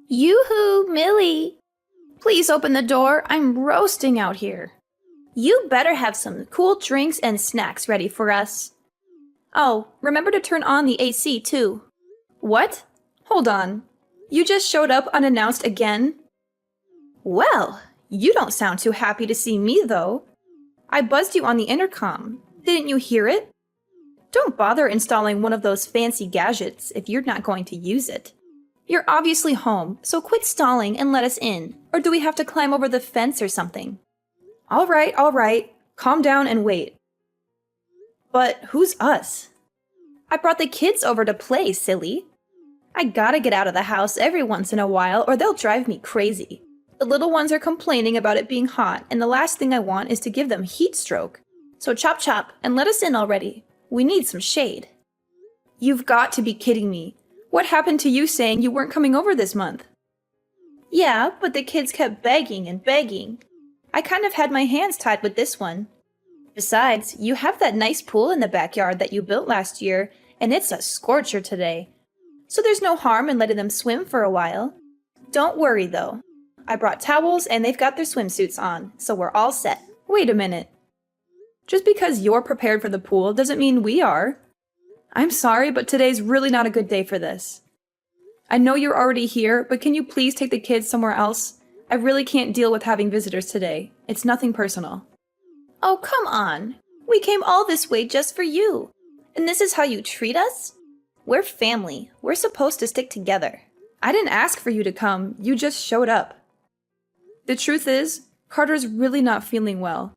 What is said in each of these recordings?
Yoo-hoo, Millie! Please open the door. I'm roasting out here. You better have some cool drinks and snacks ready for us. Oh, remember to turn on the AC too. What? Hold on. You just showed up unannounced again? Well, you don't sound too happy to see me though. I buzzed you on the intercom. Didn't you hear it? Don't bother installing one of those fancy gadgets if you're not going to use it. You're obviously home, so quit stalling and let us in. Or do we have to climb over the fence or something? All right. Calm down and wait. But who's us? I brought the kids over to play, silly. I gotta get out of the house every once in a while or they'll drive me crazy. The little ones are complaining about it being hot, and the last thing I want is to give them heat stroke. So chop chop and let us in already. We need some shade. You've got to be kidding me. What happened to you saying you weren't coming over this month? Yeah, but the kids kept begging and begging. I kind of had my hands tied with this one. Besides, you have that nice pool in the backyard that you built last year, and it's a scorcher today. So there's no harm in letting them swim for a while. Don't worry though. I brought towels and they've got their swimsuits on, so we're all set. Wait a minute. Just because you're prepared for the pool doesn't mean we are. I'm sorry, but today's really not a good day for this. I know you're already here, but can you please take the kids somewhere else? I really can't deal with having visitors today. It's nothing personal. Oh, come on. We came all this way just for you. And this is how you treat us? We're family. We're supposed to stick together. I didn't ask for you to come. You just showed up. The truth is, Carter's really not feeling well.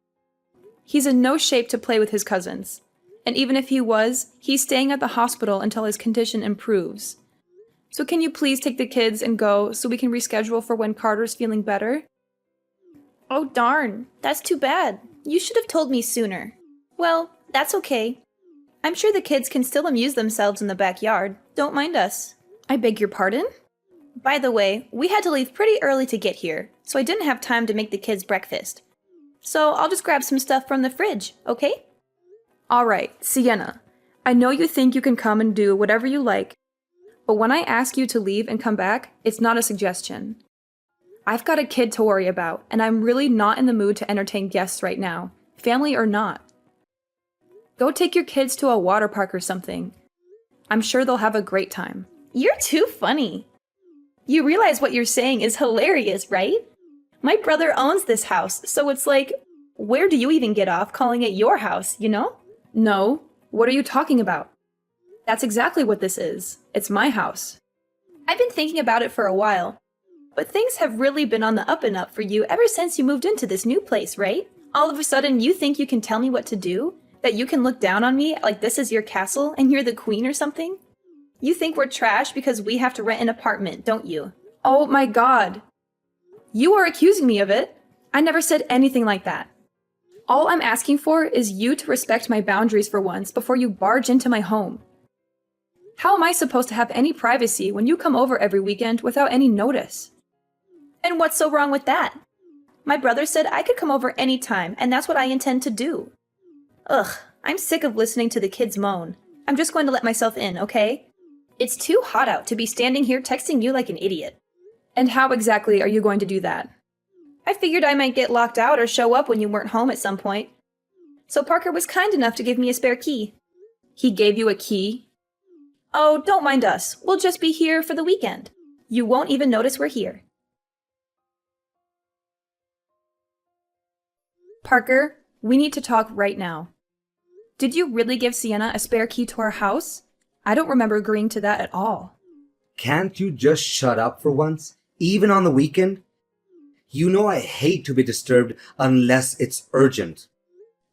He's in no shape to play with his cousins. And even if he was, he's staying at the hospital until his condition improves. So can you please take the kids and go so we can reschedule for when Carter's feeling better? Oh darn, that's too bad. You should have told me sooner. Well, that's okay. I'm sure the kids can still amuse themselves in the backyard. Don't mind us. I beg your pardon? By the way, we had to leave pretty early to get here, so I didn't have time to make the kids breakfast. So I'll just grab some stuff from the fridge, okay? Alright, Sienna. I know you think you can come and do whatever you like, but when I ask you to leave and come back, it's not a suggestion. I've got a kid to worry about, and I'm really not in the mood to entertain guests right now, family or not. Go take your kids to a water park or something. I'm sure they'll have a great time. You're too funny. You realize what you're saying is hilarious, right? My brother owns this house, so it's like, where do you even get off calling it your house, you know? No. What are you talking about? That's exactly what this is. It's my house. I've been thinking about it for a while, but things have really been on the up and up for you ever since you moved into this new place, right? All of a sudden, you think you can tell me what to do? That you can look down on me like this is your castle and you're the queen or something? You think we're trash because we have to rent an apartment, don't you? Oh my god. You are accusing me of it. I never said anything like that. All I'm asking for is you to respect my boundaries for once before you barge into my home. How am I supposed to have any privacy when you come over every weekend without any notice? And what's so wrong with that? My brother said I could come over anytime, and that's what I intend to do. Ugh, I'm sick of listening to the kids moan. I'm just going to let myself in, okay? It's too hot out to be standing here texting you like an idiot. And how exactly are you going to do that? I figured I might get locked out or show up when you weren't home at some point. So Parker was kind enough to give me a spare key. He gave you a key? Oh, don't mind us. We'll just be here for the weekend. You won't even notice we're here. Parker, we need to talk right now. Did you really give Sienna a spare key to our house? I don't remember agreeing to that at all. Can't you just shut up for once, even on the weekend? You know I hate to be disturbed unless it's urgent.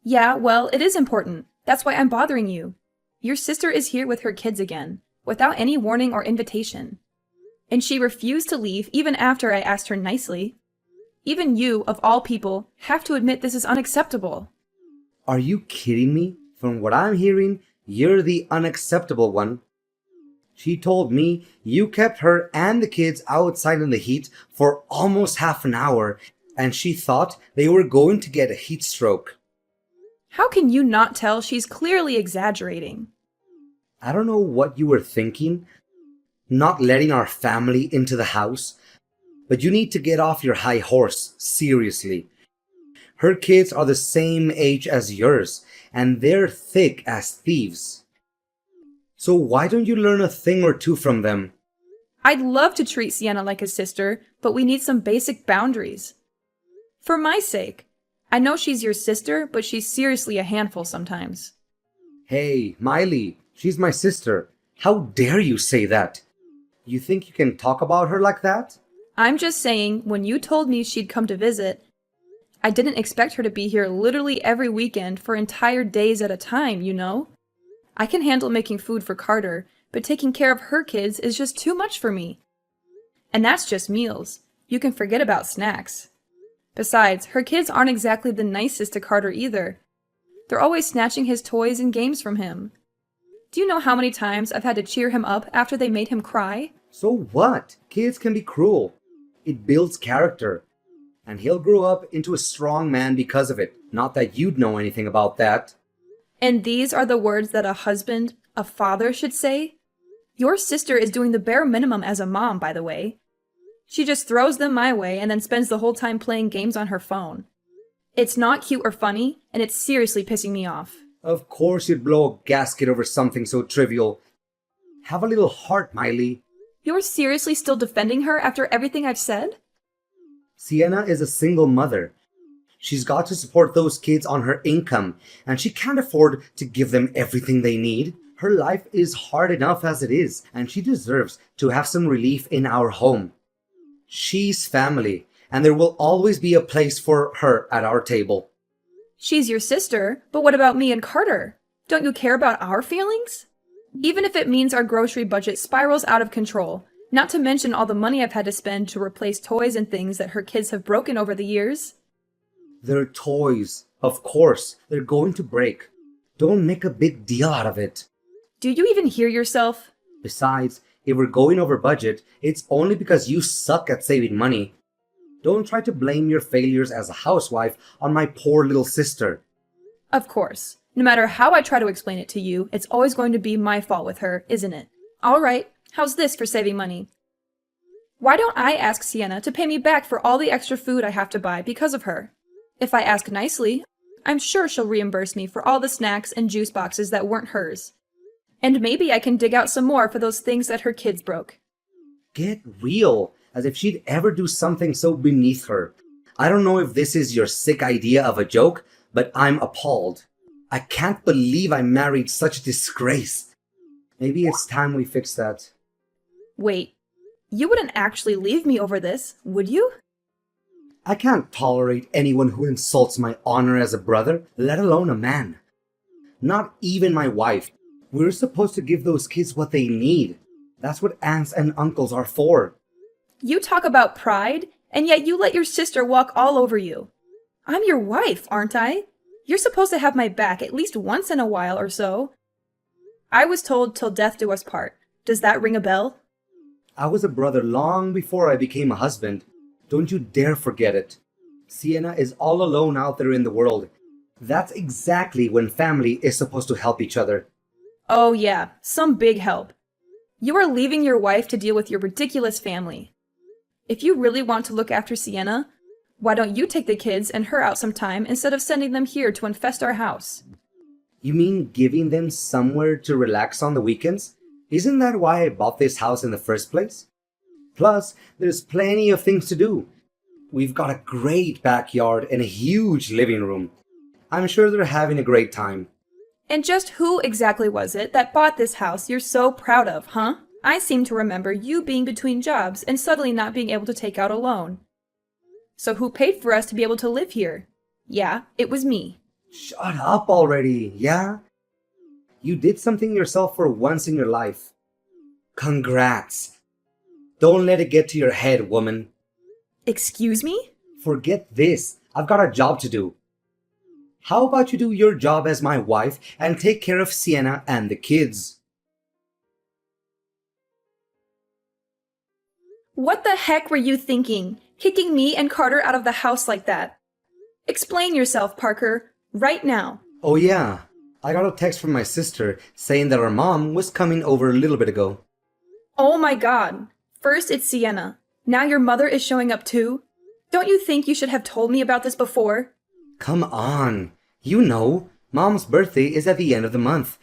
Yeah, well, it is important. That's why I'm bothering you. Your sister is here with her kids again, without any warning or invitation. And she refused to leave even after I asked her nicely. Even you, of all people, have to admit this is unacceptable. Are you kidding me? From what I'm hearing, you're the unacceptable one. She told me you kept her and the kids outside in the heat for almost half an hour, and she thought they were going to get a heat stroke. How can you not tell she's clearly exaggerating? I don't know what you were thinking, not letting our family into the house. But you need to get off your high horse, seriously. Her kids are the same age as yours, and they're thick as thieves. So why don't you learn a thing or two from them? I'd love to treat Sienna like a sister, but we need some basic boundaries. For my sake. I know she's your sister, but she's seriously a handful sometimes. Hey, Miley, she's my sister. How dare you say that? You think you can talk about her like that? I'm just saying, when you told me she'd come to visit, I didn't expect her to be here literally every weekend for entire days at a time, you know? I can handle making food for Carter, but taking care of her kids is just too much for me. And that's just meals. You can forget about snacks. Besides, her kids aren't exactly the nicest to Carter either. They're always snatching his toys and games from him. Do you know how many times I've had to cheer him up after they made him cry? So what? Kids can be cruel. It builds character. And he'll grow up into a strong man because of it. Not that you'd know anything about that. And these are the words that a husband, a father should say? Your sister is doing the bare minimum as a mom, by the way. She just throws them my way and then spends the whole time playing games on her phone. It's not cute or funny, and it's seriously pissing me off. Of course you'd blow a gasket over something so trivial. Have a little heart, Miley. You're seriously still defending her after everything I've said? Sienna is a single mother. She's got to support those kids on her income, and she can't afford to give them everything they need. Her life is hard enough as it is, and she deserves to have some relief in our home. She's family, and there will always be a place for her at our table. She's your sister, but what about me and Carter? Don't you care about our feelings? Even if it means our grocery budget spirals out of control, not to mention all the money I've had to spend to replace toys and things that her kids have broken over the years. They're toys. Of course, they're going to break. Don't make a big deal out of it. Do you even hear yourself? Besides, if we're going over budget, it's only because you suck at saving money. Don't try to blame your failures as a housewife on my poor little sister. Of course. No matter how I try to explain it to you, it's always going to be my fault with her, isn't it? All right, how's this for saving money? Why don't I ask Sienna to pay me back for all the extra food I have to buy because of her? If I ask nicely, I'm sure she'll reimburse me for all the snacks and juice boxes that weren't hers. And maybe I can dig out some more for those things that her kids broke. Get real, as if she'd ever do something so beneath her. I don't know if this is your sick idea of a joke, but I'm appalled. I can't believe I married such a disgrace. Maybe it's time we fix that. Wait, you wouldn't actually leave me over this, would you? I can't tolerate anyone who insults my honor as a brother, let alone a man. Not even my wife. We're supposed to give those kids what they need. That's what aunts and uncles are for. You talk about pride, and yet you let your sister walk all over you. I'm your wife, aren't I? You're supposed to have my back at least once in a while or so. I was told till death do us part. Does that ring a bell? I was a brother long before I became a husband. Don't you dare forget it. Sienna is all alone out there in the world. That's exactly when family is supposed to help each other. Oh yeah, some big help. You are leaving your wife to deal with your ridiculous family. If you really want to look after Sienna, why don't you take the kids and her out sometime instead of sending them here to infest our house? You mean giving them somewhere to relax on the weekends? Isn't that why I bought this house in the first place? Plus, there's plenty of things to do. We've got a great backyard and a huge living room. I'm sure they're having a great time. And just who exactly was it that bought this house you're so proud of, huh? I seem to remember you being between jobs and suddenly not being able to take out a loan. So who paid for us to be able to live here? Yeah, it was me. Shut up already, yeah? You did something yourself for once in your life. Congrats. Don't let it get to your head, woman. Excuse me? Forget this. I've got a job to do. How about you do your job as my wife and take care of Sienna and the kids? What the heck were you thinking? Kicking me and Carter out of the house like that? Explain yourself, Parker, right now. Oh yeah, I got a text from my sister saying that her mom was coming over a little bit ago. Oh my god. First it's Sienna. Now your mother is showing up too? Don't you think you should have told me about this before? Come on. You know, Mom's birthday is at the end of the month.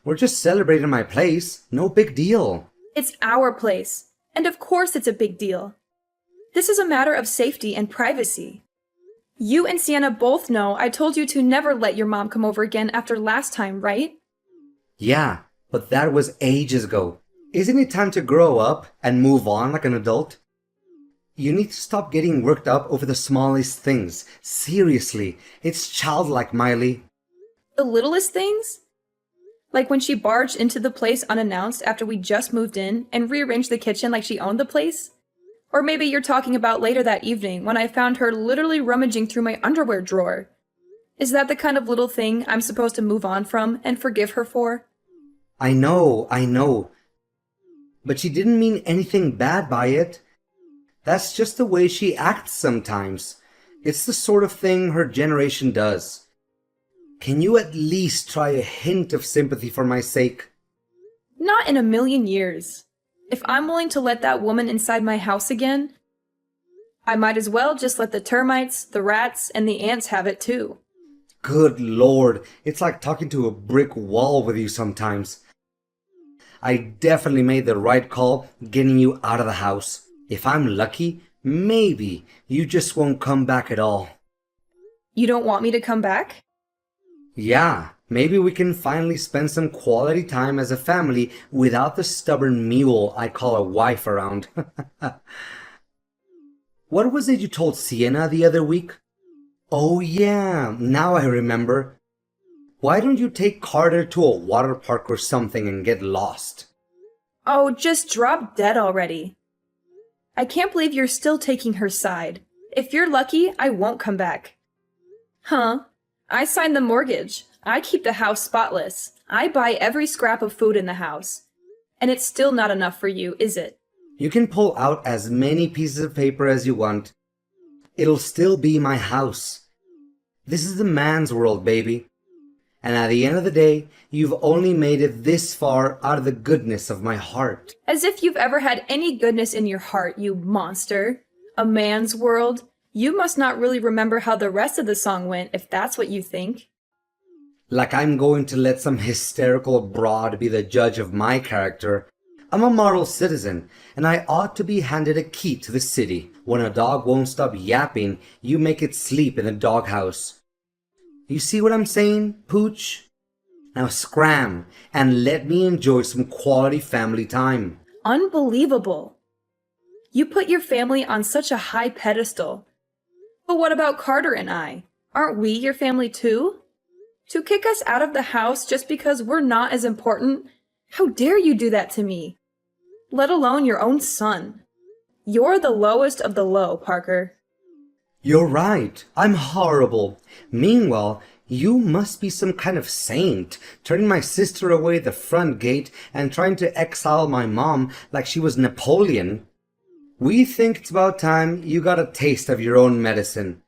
We're just celebrating my place. No big deal. It's our place. And of course it's a big deal. This is a matter of safety and privacy. You and Sienna both know I told you to never let your mom come over again after last time, right? Yeah, but that was ages ago. Isn't it time to grow up and move on like an adult? You need to stop getting worked up over the smallest things. Seriously, it's childlike, Miley. The littlest things? Like when she barged into the place unannounced after we just moved in and rearranged the kitchen like she owned the place? Or maybe you're talking about later that evening when I found her literally rummaging through my underwear drawer. Is that the kind of little thing I'm supposed to move on from and forgive her for? I know. But she didn't mean anything bad by it. That's just the way she acts sometimes. It's the sort of thing her generation does. Can you at least try a hint of sympathy for my sake? Not in a million years. If I'm willing to let that woman inside my house again, I might as well just let the termites, the rats, and the ants have it too. Good Lord, it's like talking to a brick wall with you sometimes. I definitely made the right call getting you out of the house. If I'm lucky, maybe you just won't come back at all. You don't want me to come back? Yeah, maybe we can finally spend some quality time as a family without the stubborn mule I call a wife around. What was it you told Sienna the other week? Oh yeah, now I remember. Why don't you take Carter to a water park or something and get lost? Oh, just drop dead already. I can't believe you're still taking her side. If you're lucky, I won't come back. Huh? I signed the mortgage. I keep the house spotless. I buy every scrap of food in the house. And it's still not enough for you, is it? You can pull out as many pieces of paper as you want. It'll still be my house. This is the man's world, baby. And at the end of the day, you've only made it this far out of the goodness of my heart. As if you've ever had any goodness in your heart, you monster. A man's world? You must not really remember how the rest of the song went, if that's what you think. Like I'm going to let some hysterical broad be the judge of my character. I'm a model citizen, and I ought to be handed a key to the city. When a dog won't stop yapping, you make it sleep in the doghouse. You see what I'm saying, Pooch? Now scram and let me enjoy some quality family time. Unbelievable. You put your family on such a high pedestal. But what about Carter and I? Aren't we your family too? To kick us out of the house just because we're not as important? How dare you do that to me? Let alone your own son. You're the lowest of the low, Parker. You're right. I'm horrible. Meanwhile, you must be some kind of saint, turning my sister away at the front gate and trying to exile my mom like she was Napoleon. We think it's about time you got a taste of your own medicine.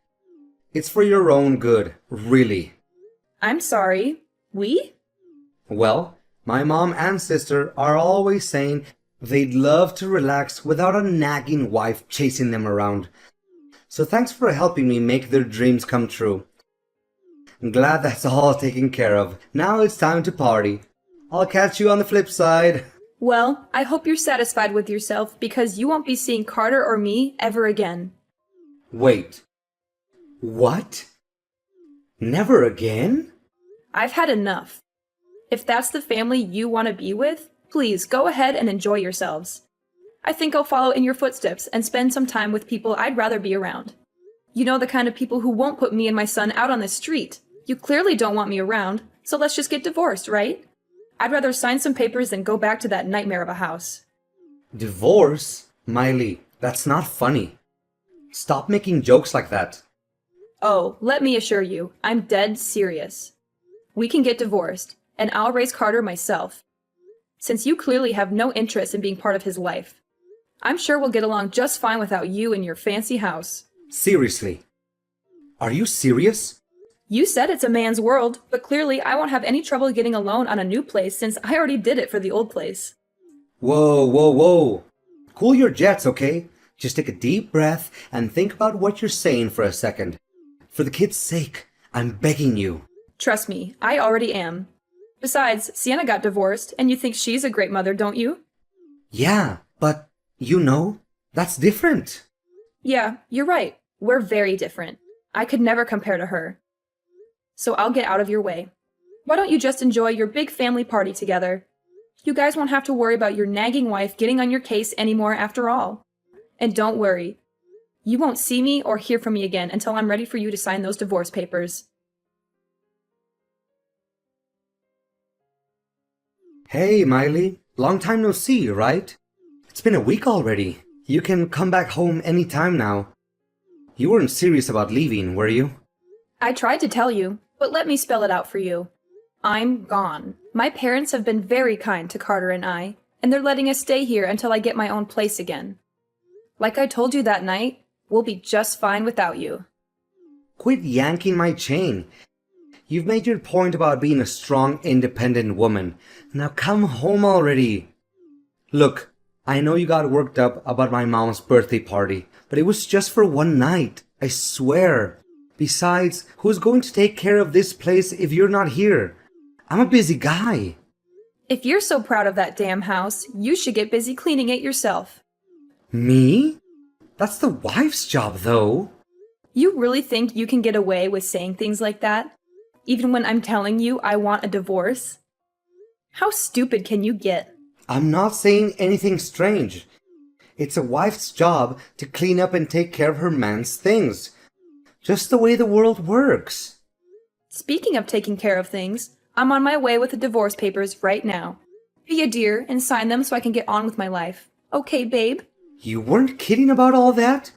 It's for your own good, really. I'm sorry. We? Well, my mom and sister are always saying they'd love to relax without a nagging wife chasing them around. So thanks for helping me make their dreams come true. I'm glad that's all taken care of. Now it's time to party. I'll catch you on the flip side. Well, I hope you're satisfied with yourself because you won't be seeing Carter or me ever again. Wait. What? Never again? I've had enough. If that's the family you want to be with, please go ahead and enjoy yourselves. I think I'll follow in your footsteps and spend some time with people I'd rather be around. You know, the kind of people who won't put me and my son out on the street. You clearly don't want me around, so let's just get divorced, right? I'd rather sign some papers than go back to that nightmare of a house. Divorce? Miley, that's not funny. Stop making jokes like that. Oh, let me assure you, I'm dead serious. We can get divorced, and I'll raise Carter myself. Since you clearly have no interest in being part of his life. I'm sure we'll get along just fine without you and your fancy house. Seriously? Are you serious? You said it's a man's world, but clearly I won't have any trouble getting a loan on a new place since I already did it for the old place. Whoa, whoa, whoa. Cool your jets, okay? Just take a deep breath and think about what you're saying for a second. For the kid's sake, I'm begging you. Trust me, I already am. Besides, Sienna got divorced, and you think she's a great mother, don't you? Yeah, but, that's different. Yeah, you're right. We're very different. I could never compare to her. So I'll get out of your way. Why don't you just enjoy your big family party together? You guys won't have to worry about your nagging wife getting on your case anymore after all. And don't worry. You won't see me or hear from me again until I'm ready for you to sign those divorce papers. Hey, Miley. Long time no see, right? It's been a week already. You can come back home anytime now. You weren't serious about leaving, were you? I tried to tell you, but let me spell it out for you. I'm gone. My parents have been very kind to Carter and I, and they're letting us stay here until I get my own place again. Like I told you that night, we'll be just fine without you. Quit yanking my chain. You've made your point about being a strong, independent woman. Now come home already. Look, I know you got worked up about my mom's birthday party, but it was just for one night. I swear. Besides, who's going to take care of this place if you're not here? I'm a busy guy. If you're so proud of that damn house, you should get busy cleaning it yourself. Me? That's the wife's job, though. You really think you can get away with saying things like that? Even when I'm telling you I want a divorce? How stupid can you get? I'm not saying anything strange. It's a wife's job to clean up and take care of her man's things. Just the way the world works. Speaking of taking care of things, I'm on my way with the divorce papers right now. Be a dear and sign them so I can get on with my life. Okay, babe? You weren't kidding about all that?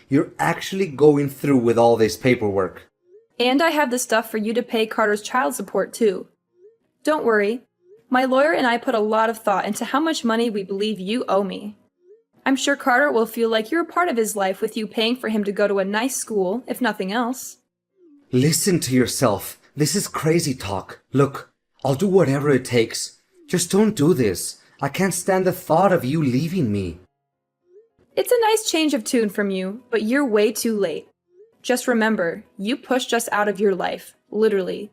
You're actually going through with all this paperwork. And I have the stuff for you to pay Carter's child support, too. Don't worry. My lawyer and I put a lot of thought into how much money we believe you owe me. I'm sure Carter will feel like you're a part of his life with you paying for him to go to a nice school, if nothing else. Listen to yourself. This is crazy talk. Look, I'll do whatever it takes. Just don't do this. I can't stand the thought of you leaving me. It's a nice change of tune from you, but you're way too late. Just remember, you pushed us out of your life, literally.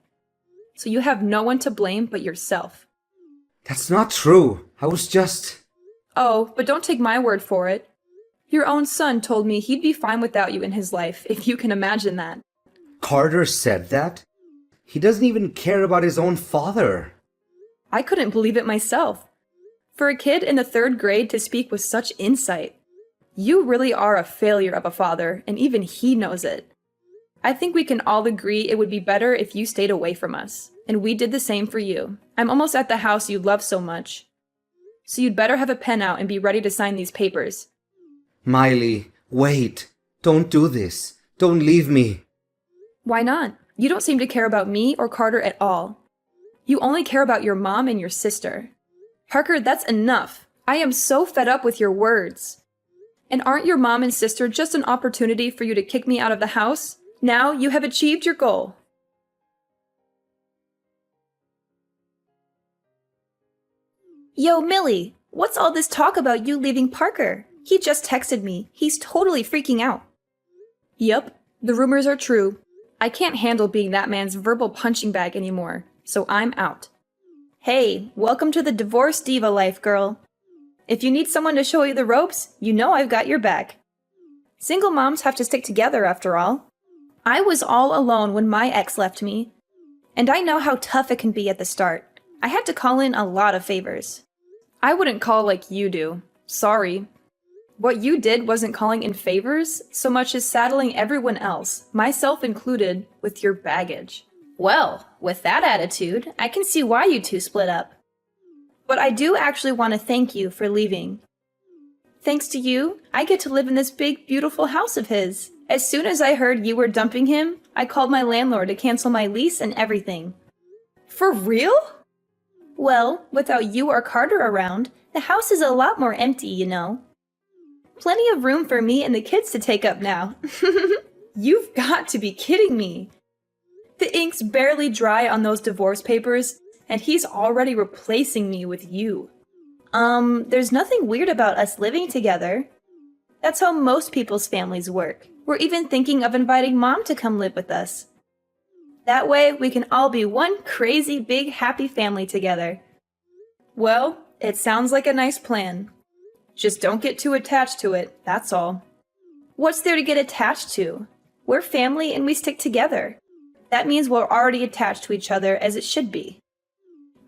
So you have no one to blame but yourself. That's not true. I was just... Oh, but don't take my word for it. Your own son told me he'd be fine without you in his life, if you can imagine that. Carter said that? He doesn't even care about his own father. I couldn't believe it myself. For a kid in the 3rd grade to speak with such insight. You really are a failure of a father, and even he knows it. I think we can all agree it would be better if you stayed away from us, and we did the same for you. I'm almost at the house you love so much. So you'd better have a pen out and be ready to sign these papers. Miley, wait. Don't do this. Don't leave me. Why not? You don't seem to care about me or Carter at all. You only care about your mom and your sister. Parker, that's enough. I am so fed up with your words. And aren't your mom and sister just an opportunity for you to kick me out of the house? Now you have achieved your goal. Yo, Millie, what's all this talk about you leaving Parker? He just texted me. He's totally freaking out. Yup, the rumors are true. I can't handle being that man's verbal punching bag anymore, so I'm out. Hey, welcome to the divorce diva life, girl. If you need someone to show you the ropes, you know I've got your back. Single moms have to stick together after all. I was all alone when my ex left me, and I know how tough it can be at the start. I had to call in a lot of favors. I wouldn't call like you do. Sorry. What you did wasn't calling in favors so much as saddling everyone else, myself included, with your baggage. Well, with that attitude, I can see why you two split up. But I do actually want to thank you for leaving. Thanks to you, I get to live in this big, beautiful house of his. As soon as I heard you were dumping him, I called my landlord to cancel my lease and everything. For real? Well, without you or Carter around, the house is a lot more empty, you know. Plenty of room for me and the kids to take up now. You've got to be kidding me. The ink's barely dry on those divorce papers, and he's already replacing me with you. There's nothing weird about us living together. That's how most people's families work. We're even thinking of inviting Mom to come live with us. That way, we can all be one crazy, big, happy family together. Well, it sounds like a nice plan. Just don't get too attached to it, that's all. What's there to get attached to? We're family and we stick together. That means we're already attached to each other as it should be.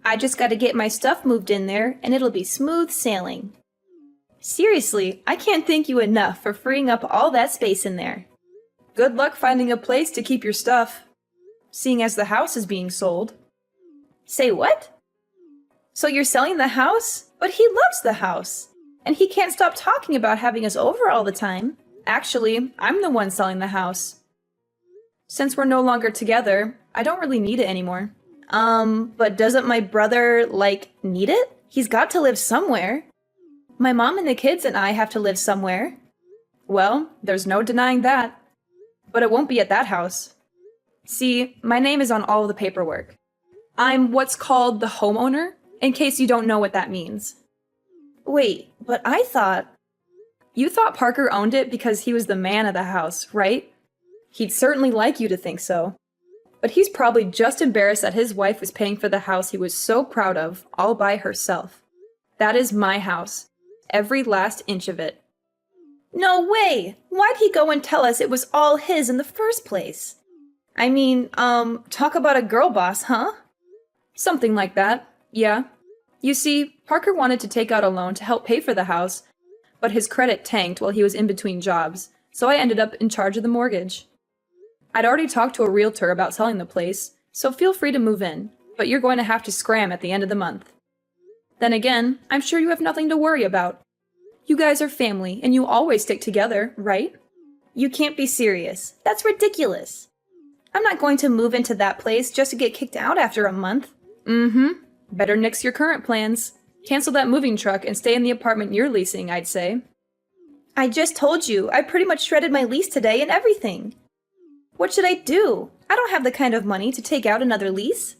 I just gotta get my stuff moved in there and it'll be smooth sailing. Seriously, I can't thank you enough for freeing up all that space in there. Good luck finding a place to keep your stuff, seeing as the house is being sold. Say what? So you're selling the house? But he loves the house. And he can't stop talking about having us over all the time. Actually, I'm the one selling the house. Since we're no longer together, I don't really need it anymore. But doesn't my brother, need it? He's got to live somewhere. My mom and the kids and I have to live somewhere. Well, there's no denying that. But it won't be at that house. See, my name is on all of the paperwork. I'm what's called the homeowner, in case you don't know what that means. Wait, but I thought... You thought Parker owned it because he was the man of the house, right? He'd certainly like you to think so. But he's probably just embarrassed that his wife was paying for the house he was so proud of, all by herself. That is my house. Every last inch of it. No way! Why'd he go and tell us it was all his in the first place? I mean, talk about a girl boss, huh? Something like that, yeah. You see, Parker wanted to take out a loan to help pay for the house, but his credit tanked while he was in between jobs, so I ended up in charge of the mortgage. I'd already talked to a realtor about selling the place, so feel free to move in, but you're going to have to scram at the end of the month. Then again, I'm sure you have nothing to worry about. You guys are family, and you always stick together, right? You can't be serious. That's ridiculous. I'm not going to move into that place just to get kicked out after a month. Better nix your current plans. Cancel that moving truck and stay in the apartment you're leasing, I'd say. I just told you, I pretty much shredded my lease today and everything. What should I do? I don't have the kind of money to take out another lease.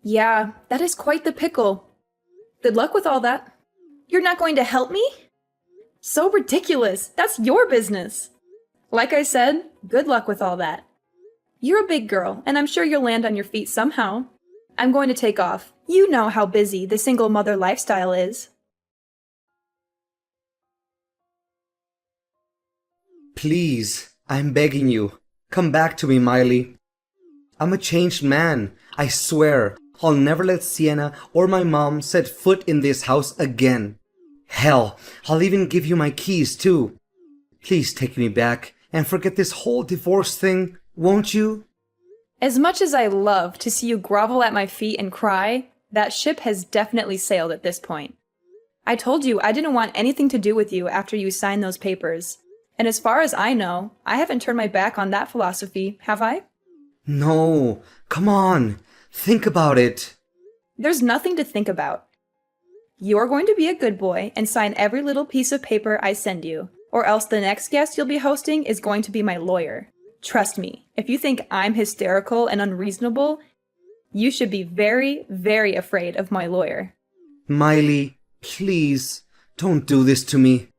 Yeah, that is quite the pickle. Good luck with all that. You're not going to help me? So ridiculous. That's your business. Like I said, good luck with all that. You're a big girl, and I'm sure you'll land on your feet somehow. I'm going to take off. You know how busy the single mother lifestyle is. Please, I'm begging you. Come back to me, Miley. I'm a changed man. I swear, I'll never let Sienna or my mom set foot in this house again. Hell, I'll even give you my keys, too. Please take me back and forget this whole divorce thing, won't you? As much as I love to see you grovel at my feet and cry, that ship has definitely sailed at this point. I told you I didn't want anything to do with you after you signed those papers. And as far as I know, I haven't turned my back on that philosophy, have I? No, come on. Think about it. There's nothing to think about. You're going to be a good boy and sign every little piece of paper I send you, or else the next guest you'll be hosting is going to be my lawyer. Trust me, if you think I'm hysterical and unreasonable, you should be very, very afraid of my lawyer. Miley, please, don't do this to me.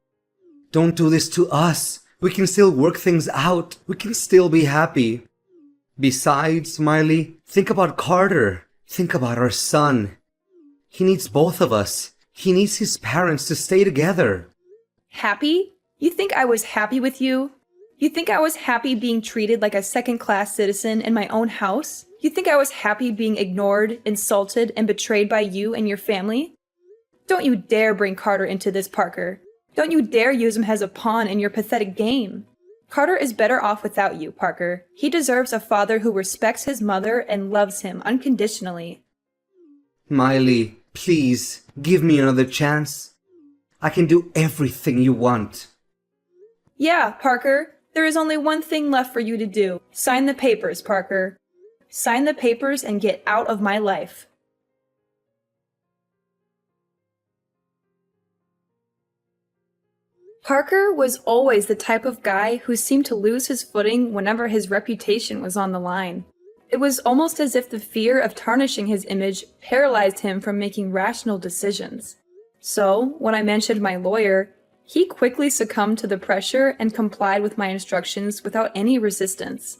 Don't do this to us. We can still work things out. We can still be happy. Besides, Miley, think about Carter. Think about our son. He needs both of us. He needs his parents to stay together. Happy? You think I was happy with you? You think I was happy being treated like a second-class citizen in my own house? You think I was happy being ignored, insulted, and betrayed by you and your family? Don't you dare bring Carter into this, Parker. Don't you dare use him as a pawn in your pathetic game. Carter is better off without you, Parker. He deserves a father who respects his mother and loves him unconditionally. Miley, please, give me another chance. I can do everything you want. Yeah, Parker. There is only one thing left for you to do. Sign the papers, Parker. Sign the papers and get out of my life. Parker was always the type of guy who seemed to lose his footing whenever his reputation was on the line. It was almost as if the fear of tarnishing his image paralyzed him from making rational decisions. So, when I mentioned my lawyer, he quickly succumbed to the pressure and complied with my instructions without any resistance.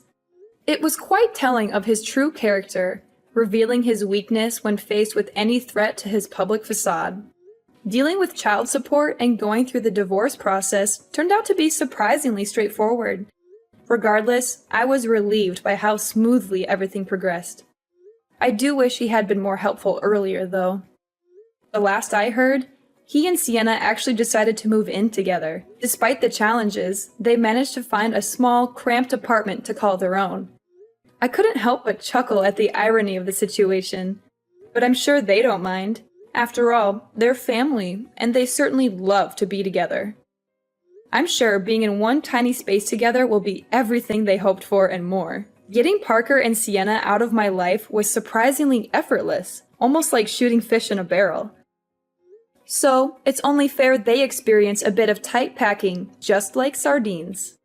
It was quite telling of his true character, revealing his weakness when faced with any threat to his public facade. Dealing with child support and going through the divorce process turned out to be surprisingly straightforward. Regardless, I was relieved by how smoothly everything progressed. I do wish he had been more helpful earlier, though. The last I heard, he and Sienna actually decided to move in together. Despite the challenges, they managed to find a small, cramped apartment to call their own. I couldn't help but chuckle at the irony of the situation, but I'm sure they don't mind. After all, they're family, and they certainly love to be together. I'm sure being in one tiny space together will be everything they hoped for and more. Getting Parker and Sienna out of my life was surprisingly effortless, almost like shooting fish in a barrel. So, it's only fair they experience a bit of tight packing, just like sardines.